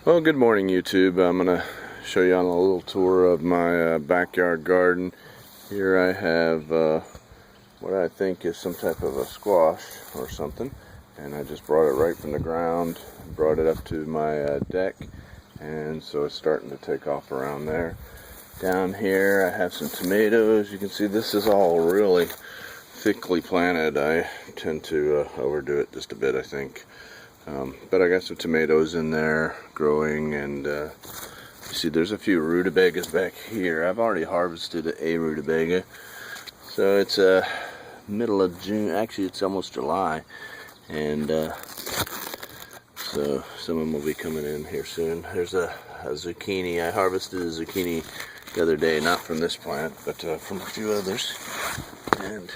Well, good morning, YouTube. I'm going to show you on a little tour of my backyard garden. Here I have what I think is some type of a squash or something, and I just brought it right from the ground, brought it up to my deck, and so it's starting to take off around there. Down here I have some tomatoes. You can see this is all really thickly planted. I tend to overdo it just a bit, I think. But I got some tomatoes in there growing, and you see there's a few rutabagas back here. I've already harvested a rutabaga, so it's middle of June. Actually, it's almost July, and so some of them will be coming in here soon. There's a zucchini. I harvested a zucchini the other day, not from this plant, but from a few others. And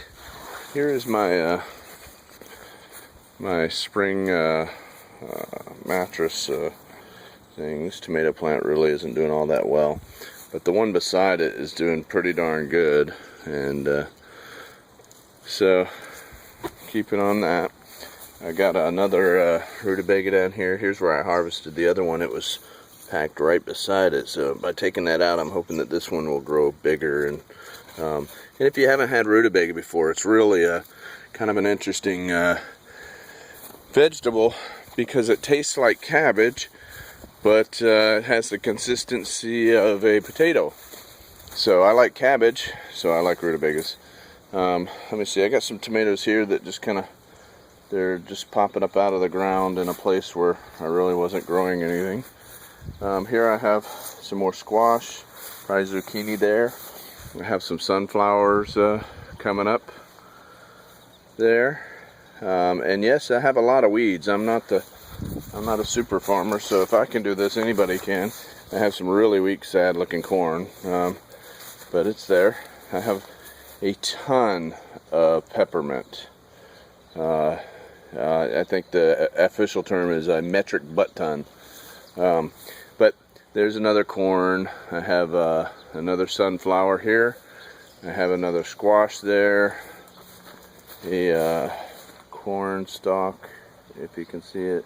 here is my my spring mattress thing. This tomato plant really isn't doing all that well, but the one beside it is doing pretty darn good, and so keeping on that. I got another rutabaga down here. Here's where I harvested the other one. It was packed right beside it, so by taking that out, I'm hoping that this one will grow bigger. And if you haven't had rutabaga before, it's really a kind of an interesting vegetable, because it tastes like cabbage, but it has the consistency of a potato. So I like cabbage, so I like rutabagas. Let me see, I got some tomatoes here that just they're just popping up out of the ground in a place where I really wasn't growing anything. Here I have some more squash, probably zucchini there. I have some sunflowers coming up there. And yes, I have a lot of weeds. I'm not a super farmer, so if I can do this, anybody can. I have some really weak, sad looking corn, but it's there. I have a ton of peppermint. I think the official term is a metric butt ton. But there's another corn. I have another sunflower here. I have another squash there. A corn stalk, if you can see it,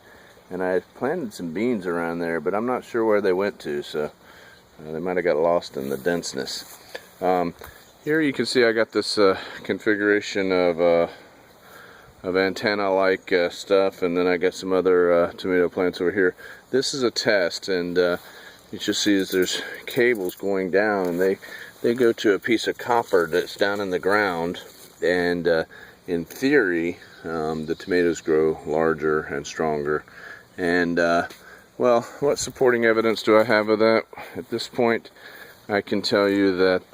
and I planted some beans around there, but I'm not sure where they went to, so they might have got lost in the denseness. Here you can see I got this configuration of antenna-like stuff, and then I got some other tomato plants over here. This is a test, and you just see there's cables going down, and they go to a piece of copper that's down in the ground, and in theory, the tomatoes grow larger and stronger. And well, what supporting evidence do I have of that? At this point, I can tell you that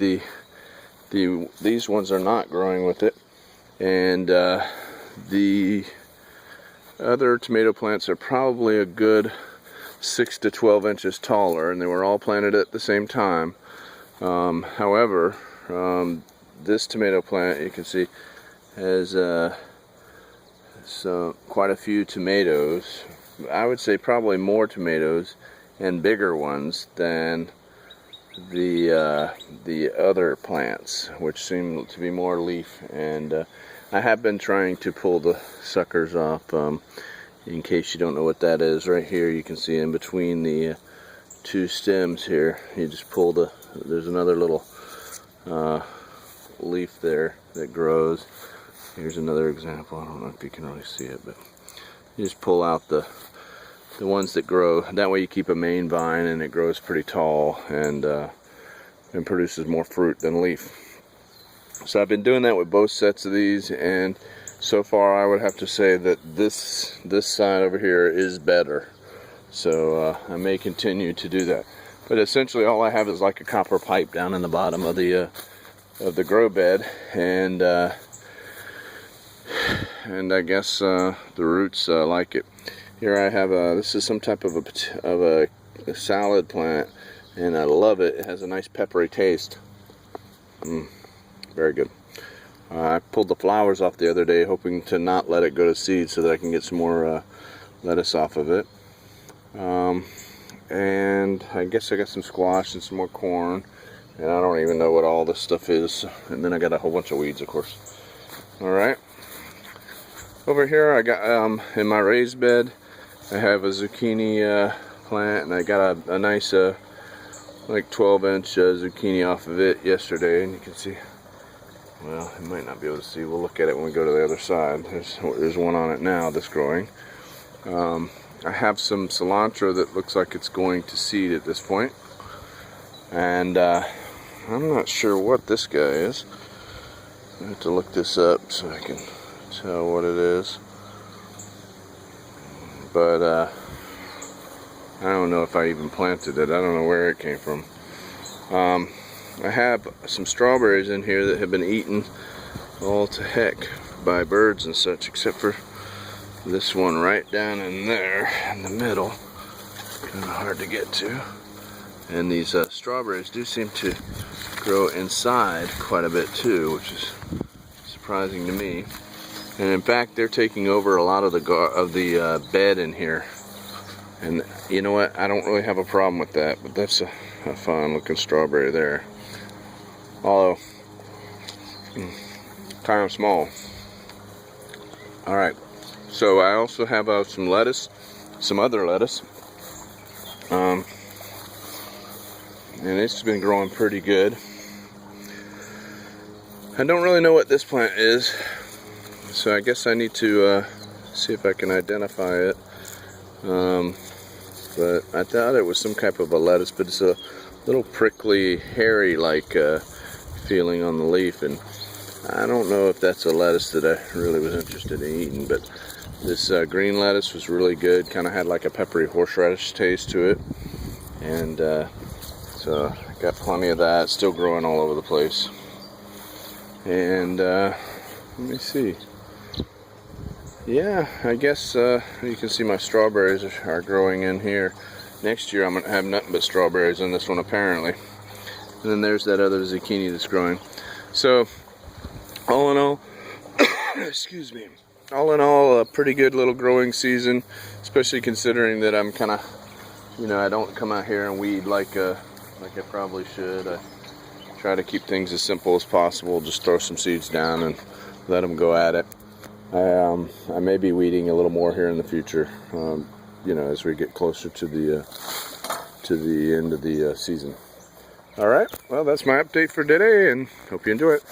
these ones are not growing with it, and the other tomato plants are probably a good 6 to 12 inches taller, and they were all planted at the same time. However, this tomato plant, you can see, has quite a few tomatoes. I would say probably more tomatoes and bigger ones than the other plants, which seem to be more leaf. And I have been trying to pull the suckers off. In case you don't know what that is, right here you can see in between the two stems here, you just pull there's another little leaf there that grows. Here's another example. I don't know if you can really see it, but you just pull out the ones that grow. That way you keep a main vine, and it grows pretty tall and produces more fruit than leaf. So I've been doing that with both sets of these, and so far I would have to say that this side over here is better. So I may continue to do that. But essentially all I have is like a copper pipe down in the bottom of the grow bed, and I guess the roots like it. Here I have this is some type of a salad plant, and I love it. It has a nice peppery taste. Very good. I pulled the flowers off the other day, hoping to not let it go to seed so that I can get some more lettuce off of it. And I guess I got some squash and some more corn, and I don't even know what all this stuff is. And then I got a whole bunch of weeds, of course. Alright. Over here I got, in my raised bed, I have a zucchini plant, and I got a nice like 12-inch zucchini off of it yesterday, and you can see, well, you might not be able to see, we'll look at it when we go to the other side. There's one on it now that's growing. I have some cilantro that looks like it's going to seed at this point, and I'm not sure what this guy is. I have to look this up so I can tell what it is, but I don't know if I even planted it. I don't know where it came from. I have some strawberries in here that have been eaten all to heck by birds and such, except for this one right down in there in the middle. Kind of hard to get to. And these strawberries do seem to grow inside quite a bit too, which is surprising to me. And in fact, they're taking over a lot of the bed in here. And you know what? I don't really have a problem with that, but that's a fun looking strawberry there. Although, kind of small. Alright, so I also have some lettuce, some other lettuce. And it's been growing pretty good. I don't really know what this plant is, so I guess I need to see if I can identify it. But I thought it was some type of a lettuce, but it's a little prickly, hairy-like feeling on the leaf, and I don't know if that's a lettuce that I really was interested in eating, but this green lettuce was really good. Kind of had like a peppery horseradish taste to it, and so I got plenty of that. Still growing all over the place. And let me see. Yeah, I guess you can see my strawberries are growing in here. Next year I'm going to have nothing but strawberries in this one apparently. And then there's that other zucchini that's growing. So, all in all, excuse me, all in all, a pretty good little growing season, especially considering that I'm kind of, you know, I don't come out here and weed like I probably should. I try to keep things as simple as possible, just throw some seeds down and let them go at it. I may be weeding a little more here in the future, you know, as we get closer to the end of the season. All right, well, that's my update for today, and hope you enjoy it.